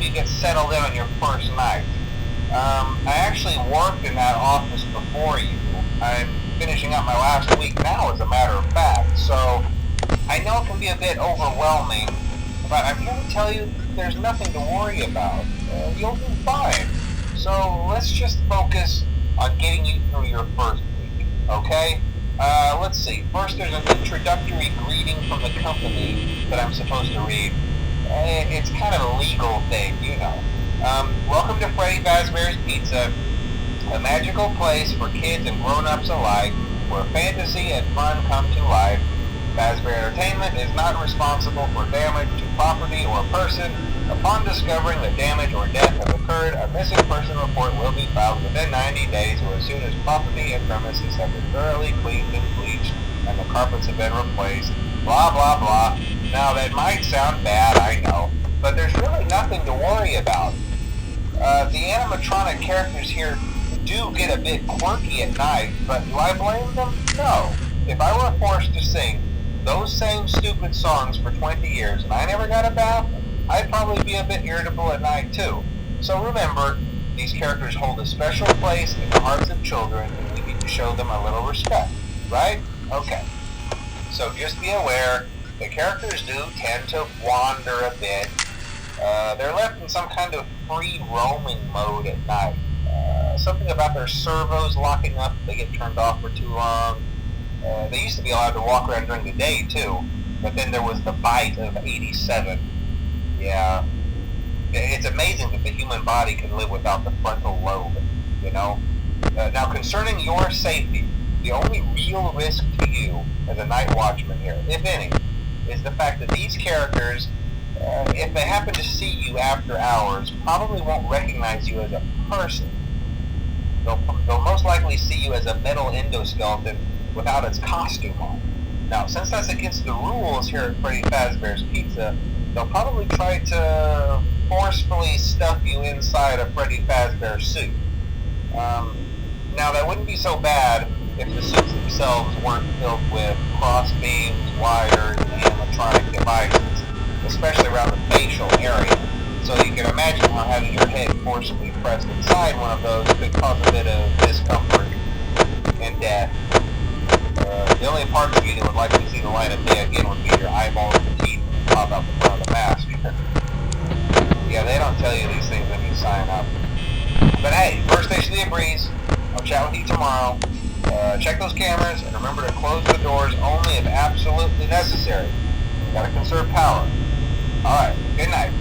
you get settled in on your first night. I actually worked in that office before you. I'm finishing up my last week now, as a matter of fact, so I know it can be a bit overwhelming, but I'm here to tell you there's nothing to worry about. You'll do fine. So let's just focus on getting you through your first week, okay? Let's see. First, there's an introductory greeting from the company that I'm supposed to read. It's kind of a legal thing, you know. Welcome to Freddy Fazbear's Pizza, a magical place for kids and grown-ups alike, where fantasy and fun come to life. Fazbear Entertainment is not responsible for damage to property or person. Upon discovering that damage or death has occurred, a missing person report will be filed within 90 days or as soon as property and premises have been thoroughly cleaned and bleached and the carpets have been replaced. Blah, blah, blah. Now, that might sound bad, I know, but there's really nothing to worry about. The animatronic characters here do get a bit quirky at night, but do I blame them? No. If I were forced to sing those same stupid songs for 20 years and I never got a bath, I'd probably be a bit irritable at night too. So remember, these characters hold a special place in the hearts of children and we need to show them a little respect, right? Okay. So just be aware, the characters do tend to wander a bit. They're left in some kind of free roaming mode at night. Something about their servos locking up if they get turned off for too long. They used to be allowed to walk around during the day too, but then there was the bite of 87. Yeah, it's amazing that the human body can live without the frontal lobe, you know? Now, concerning your safety, the only real risk to you as a night watchman here, if any, is the fact that these characters, if they happen to see you after hours, probably won't recognize you as a person. They'll most likely see you as a metal endoskeleton without its costume on. Now, since that's against the rules here at Freddy Fazbear's Pizza, they'll probably try to forcefully stuff you inside a Freddy Fazbear suit. Now, that wouldn't be so bad if the suits themselves weren't filled with cross beams, wires, and animatronic devices, especially around the facial area. So you can imagine how having your head forcibly pressed inside one of those could cause a bit of discomfort and death. The only parts of you that would likely see the light of day again would be your eyeballs and teeth that pop out the front of the mask. Yeah, they don't tell you these things when you sign up. But hey, first station of the breeze. I'll chat with you tomorrow. Check those cameras and remember to close the doors only if absolutely necessary. Gotta conserve power. Alright, good night.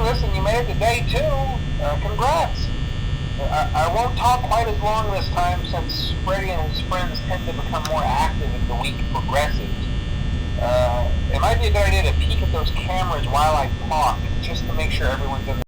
listen, you made it to day 2. Congrats. I won't talk quite as long this time since Freddy and his friends tend to become more active as the week progresses. It might be a good idea to peek at those cameras while I talk, just to make sure everyone's in